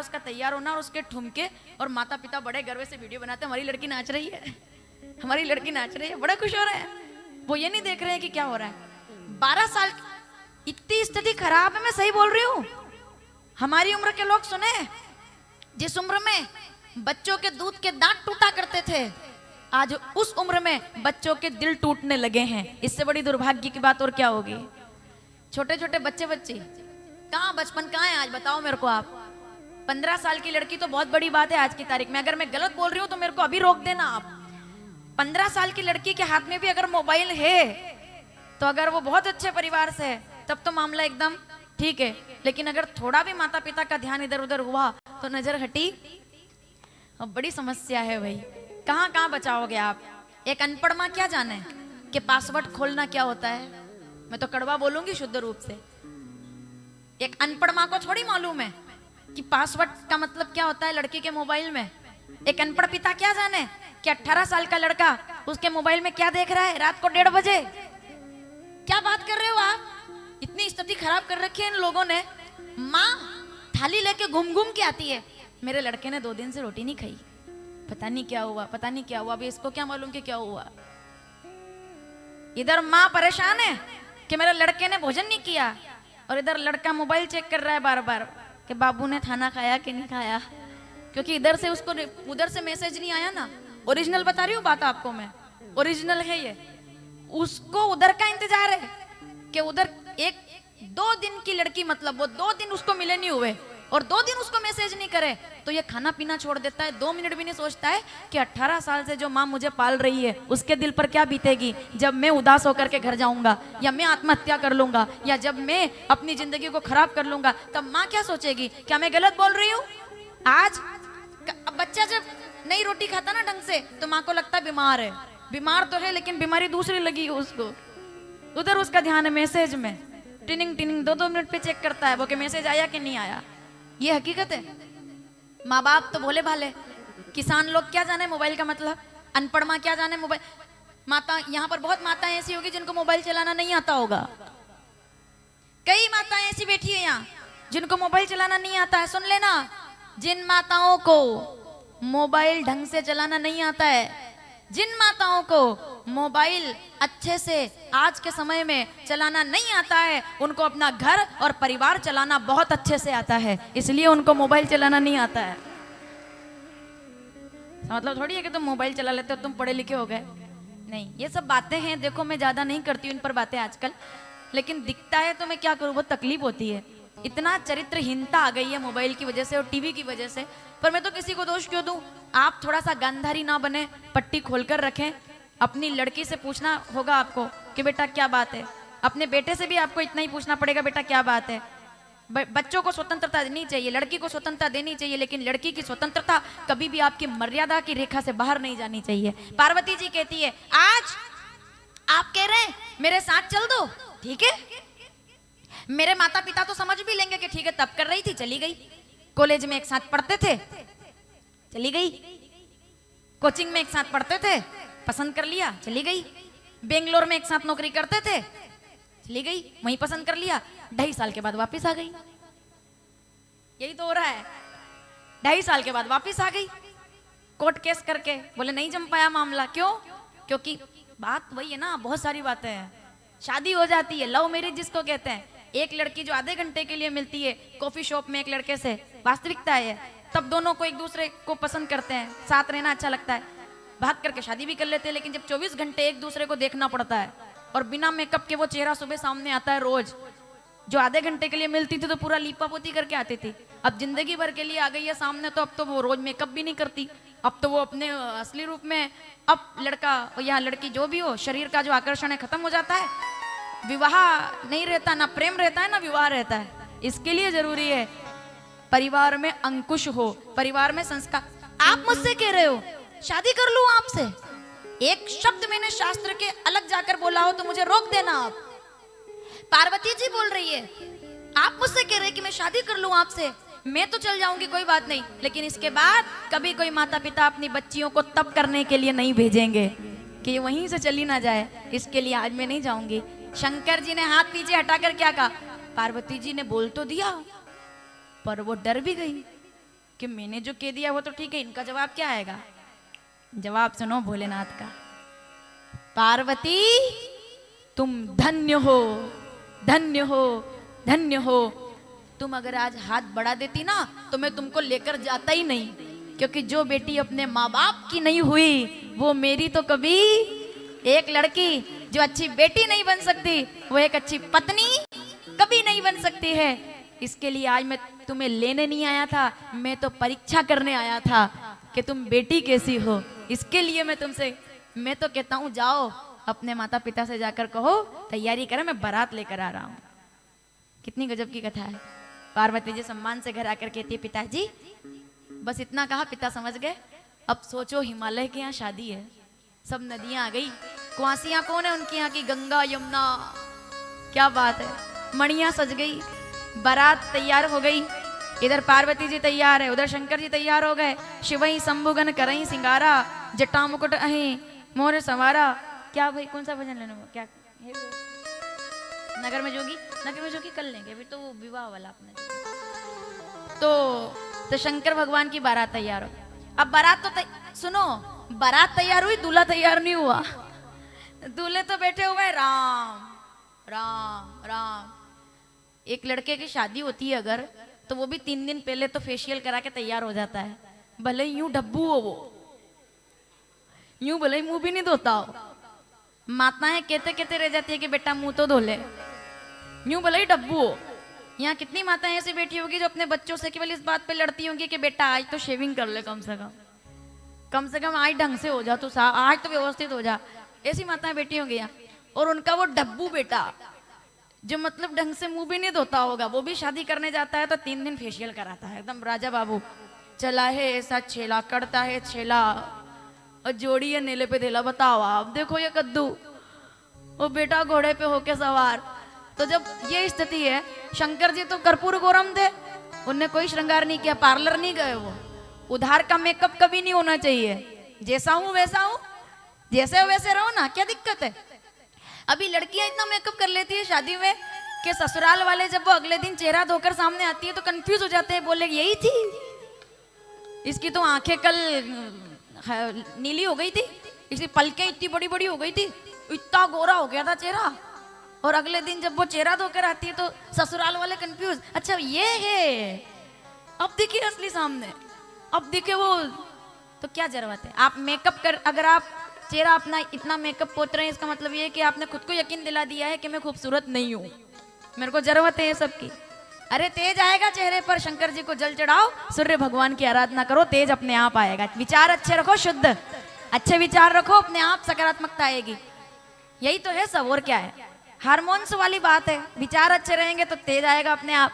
उसका तैयार होना और उसके ठुमके, और माता पिता बड़े गर्व से वीडियो बनाते हैं, हमारी लड़की नाच रही है, हमारी लड़की नाच रही है, बड़ा खुश हो रहे हैं। वो ये नहीं देख रहे हैं कि क्या हो रहा है। 12 साल, इतनी स्थिति खराब है, मैं सही बोल रही हूँ। हमारी उम्र के लोग सुने, जिस उम्र में बच्चों के दूध के दांत टूटा करते थे, आज उस उम्र में बच्चों के दिल टूटने लगे हैं। इससे बड़ी दुर्भाग्य की बात और क्या होगी। छोटे छोटे बच्चे बच्ची कहाँ, बचपन कहाँ है आज, बताओ मेरे को आप। 15 साल की लड़की तो बहुत बड़ी बात है आज की तारीख में। अगर मैं गलत बोल रही हूँ तो मेरे को अभी रोक देना आप। 15 साल की लड़की के हाथ में भी अगर मोबाइल है तो अगर वो बहुत अच्छे परिवार से है तब तो मामला एकदम ठीक है, लेकिन अगर थोड़ा भी माता पिता का ध्यान इधर उधर हुआ तो नजर हटी, अब बड़ी समस्या है भाई। कहाँ कहाँ बचाओगे आप। एक अनपढ़ माँ क्या जाने कि पासवर्ड खोलना क्या होता है। मैं तो कड़वा बोलूंगी शुद्ध रूप से। एक अनपढ़ माँ को थोड़ी मालूम है कि पासवर्ड का मतलब क्या होता है लड़की के मोबाइल में। एक अनपढ़ पिता क्या जाने कि 18 साल का लड़का उसके मोबाइल में क्या देख रहा है रात को 1:30 बजे। क्या बात कर रहे हो आप। इतनी स्थिति खराब कर रखी है इन लोगों ने। माँ थाली लेके घूम घूम के आती है, मेरे लड़के ने 2 दिन से रोटी नहीं खाई, पता नहीं क्या हुआ, पता नहीं क्या हुआ। अभी इसको क्या मालूम कि क्या हुआ। इधर माँ परेशान है कि मेरे लड़के ने भोजन नहीं किया, और इधर लड़का मोबाइल चेक कर रहा है बार बार कि बाबू ने खाना खाया कि नहीं खाया, क्योंकि इधर से उसको उधर से मैसेज नहीं आया ना। ओरिजिनल बता रही हूँ बात आपको मैं, ओरिजिनल है ये। उसको उधर का इंतजार है कि उधर 1-2 दिन की लड़की, मतलब वो 2 दिन उसको मिले नहीं हुए और 2 दिन उसको मैसेज नहीं करे तो ये खाना पीना छोड़ देता है। 2 मिनट भी नहीं सोचता है कि 18 साल से जो माँ मुझे पाल रही है उसके दिल पर क्या बीतेगी जब मैं उदास होकर के घर जाऊंगा, या मैं आत्महत्या कर लूंगा, या जब मैं अपनी जिंदगी को खराब कर लूंगा, तब माँ क्या सोचेगी। क्या मैं गलत बोल रही हूँ। आज बच्चा जब नहीं रोटी खाता ना ढंग से तो माँ को लगता है बीमार है। बीमार तो है लेकिन बीमारी दूसरी लगी है उसको। उधर उसका ध्यान है मैसेज में, टिनिंग टिनिंग 2-2 मिनट पे चेक करता है वो कि मैसेज आया कि नहीं आया। ये हकीकत है। माँ बाप तो भोले भाले, किसान लोग क्या जाने मोबाइल का मतलब। अनपढ़ माँ क्या जाने मोबाइल। माता, यहाँ पर बहुत माताएं ऐसी होगी जिनको मोबाइल चलाना नहीं आता होगा। कई माताएं ऐसी बैठी है यहाँ जिनको मोबाइल चलाना नहीं आता है। सुन लेना, जिन माताओं को मोबाइल ढंग से चलाना नहीं आता है, जिन माताओं को मोबाइल अच्छे से आज के समय में चलाना नहीं आता है, उनको अपना घर और परिवार चलाना बहुत अच्छे से आता है, इसलिए उनको मोबाइल चलाना नहीं आता है। मतलब थोड़ी है कि तुम मोबाइल चला लेते हो तुम पढ़े लिखे हो गए, नहीं। ये सब बातें हैं, देखो मैं ज्यादा नहीं करती हूँ इन पर बातें आजकल, लेकिन दिखता है तो मैं क्या करूँ, बहुत तकलीफ होती है। इतना चरित्रहीनता आ गई है मोबाइल की वजह से और टीवी की वजह से। पर मैं तो किसी को दोष क्यों दूं। आप थोड़ा सा गांधारी ना बने, पट्टी खोलकर रखें। अपनी लड़की से पूछना होगा आपको कि बेटा क्या बात है। अपने बेटे से भी आपको इतना ही पूछना पड़ेगा, बेटा क्या बात है। बच्चों को स्वतंत्रता देनी चाहिए, लड़की को स्वतंत्रता देनी चाहिए, लेकिन लड़की की स्वतंत्रता कभी भी आपकी मर्यादा की रेखा से बाहर नहीं जानी चाहिए। पार्वती जी कहती है, आज आप कह रहे हैं मेरे साथ चल दो, ठीक है। मेरे माता पिता तो समझ भी लेंगे कि ठीक है, तब कर रही थी चली गई। कॉलेज में एक साथ पढ़ते थे चली गई, कोचिंग में एक साथ पढ़ते थे पसंद कर लिया चली गई, बेंगलोर में एक साथ नौकरी करते थे चली गई, वहीं पसंद कर लिया, 2.5 साल के बाद वापस आ गई। यही तो हो रहा है, 2.5 साल के बाद वापस आ गई कोर्ट केस करके। बोले नहीं जम पाया मामला, क्यों? क्योंकि बात वही है ना, बहुत सारी बातें हैं। शादी हो जाती है, लव मैरिज जिसको कहते हैं। एक लड़की जो आधे घंटे के लिए मिलती है कॉफी शॉप में एक लड़के से, वास्तविकता है, तब दोनों को एक दूसरे को पसंद करते हैं, साथ रहना अच्छा लगता है, भाग करके शादी भी कर लेते हैं। लेकिन जब 24 घंटे एक दूसरे को देखना पड़ता है और बिना मेकअप के वो चेहरा सुबह सामने आता है रोज, जो आधे घंटे के लिए मिलती थी तो पूरा लीपा पोती करके आती थी, अब जिंदगी भर के लिए आ गई है सामने, तो अब तो वो रोज मेकअप भी नहीं करती, अब तो वो अपने असली रूप में। अब लड़का या लड़की जो भी हो, शरीर का जो आकर्षण है खत्म हो जाता है, विवाह नहीं रहता, ना प्रेम रहता है ना विवाह रहता है। इसके लिए जरूरी है परिवार में अंकुश हो, परिवार में संस्कार। आप मुझसे कह रहे हो शादी कर लूं आपसे, एक शब्द मैंने शास्त्र के अलग जाकर बोला हो तो मुझे रोक देना आप। पार्वती जी बोल रही है, आप मुझसे कह रहे हैं कि मैं शादी कर लूं आपसे, मैं तो चल जाऊंगी कोई बात नहीं, लेकिन इसके बाद कभी कोई माता पिता अपनी बच्चियों को तप करने के लिए नहीं भेजेंगे कि ये वहीं से चली ना जाए, इसके लिए आज मैं नहीं जाऊंगी। शंकर जी ने हाथ पीछे हटाकर क्या कहा, पार्वती जी ने बोल तो दिया पर वो डर भी गई कि मैंने जो कह दिया वो तो ठीक है, इनका जवाब क्या आएगा? जवाब सुनो भोलेनाथ का। पार्वती तुम धन्य हो, धन्य हो, धन्य हो। तुम अगर आज हाथ बढ़ा देती ना तो मैं तुमको लेकर जाता ही नहीं, क्योंकि जो बेटी अपने माँ बाप की नहीं हुई वो मेरी तो कभी, एक लड़की जो अच्छी बेटी नहीं बन सकती वो एक अच्छी पत्नी कभी नहीं बन सकती है। इसके लिए आज मैं तुम्हें लेने नहीं आया था, मैं तो परीक्षा करने आया था कि तुम बेटी कैसी हो। इसके लिए मैं तो कहता हूँ जाओ अपने माता पिता से जाकर कहो तैयारी करें, मैं बारात लेकर आ रहा हूँ। कितनी गजब की कथा है। पार्वती जी सम्मान से घर आकर कहती है पिताजी, बस इतना कहा, पिता समझ गए। अब सोचो हिमालय के यहाँ शादी है, सब नदियां आ गई, कुआसियां कौन है उनके यहाँ की? गंगा यमुना। क्या बात है, मणियां सज गई, बारात तैयार हो गई। इधर पार्वती जी तैयार है, उधर शंकर जी तैयार हो गए। शिवई शंभुगन करई सिंगारा, जटा मुकुट अहि मोर सवारा। क्या भाई, कौन सा भजन लेना? क्या है वो? नगर में जोगी कर लेंगे, अभी तो विवाह वाला अपने। तो शंकर भगवान की बारात तैयार हो। अब बारात तो सुनो, बारात तैयार हुई, दूल्हा तैयार नहीं हुआ। दूल्हे तो बैठे हुए राम राम राम। एक लड़के की शादी होती है अगर, तो वो भी 3 दिन पहले तो फेशियल करा के तैयार हो जाता है, भले यूं डब्बू हो वो, यूं भले मुंह भी नहीं धोता हो। माताएं कहते कहते रह जाती है कि बेटा मुंह तो धो ले, यूं भले ही डब्बू हो। यहाँ कितनी माताएं ऐसी बैठी होगी जो अपने बच्चों से केवल इस बात पे लड़ती होंगी कि बेटा आज तो शेविंग कर ले, कम से कम आज ढंग से हो जा, तू आज तो व्यवस्थित हो जा। ऐसी माताएं बैठी होंगी यहाँ। और उनका वो डब्बू बेटा जो मतलब ढंग से मुंह भी नहीं धोता होगा, वो भी शादी करने जाता है तो 3 दिन फेशियल कराता है, एकदम राजा बाबू। चला है ऐसा छेला, करता है छेला, और जोड़ी है नेले पे धेला। बताओ आप, देखो ये कद्दू, वो बेटा घोड़े पे होके सवार। तो जब ये स्थिति है, शंकर जी तो कर्पूर गौरम थे, उनने कोई श्रृंगार नहीं किया, पार्लर नहीं गए वो। उधार का मेकअप कभी नहीं होना चाहिए, जैसा हूं वैसा हूं, जैसे हो वैसे रहो ना, क्या दिक्कत है। अभी लड़कियां इतना मेकअप कर लेती है शादी में कि ससुराल वाले जब वो अगले दिन चेहरा धोकर सामने आती है तो कंफ्यूज हो जाते हैं, बोले यही थी, इसकी तो आंखें कल नीली हो गई थी, इसकी पलकें इतनी बड़ी बड़ी हो गई थी, इतना गोरा हो गया था चेहरा। और अगले दिन जब वो चेहरा धोकर आती है तो ससुराल वाले कंफ्यूज, अच्छा ये है, अब दिखे असली सामने, अब दिखे वो। तो क्या जरूरत है आप मेकअप कर, अगर आप चेहरा अपना इतना मेकअप पोत रहे हैं, इसका मतलब ये है कि आपने खुद को यकीन दिला दिया है कि मैं खूबसूरत नहीं हूँ, मेरे को जरूरत है ये सब की। अरे तेज आएगा चेहरे पर, शंकर जी को जल चढ़ाओ, सूर्य भगवान की आराधना करो, तेज अपने आप आएगा। विचार अच्छे रखो, शुद्ध अच्छे विचार रखो, अपने आप सकारात्मकता आएगी। यही तो है सब, और क्या है। हार्मोन्स वाली बात है, विचार अच्छे रहेंगे तो तेज आएगा अपने आप।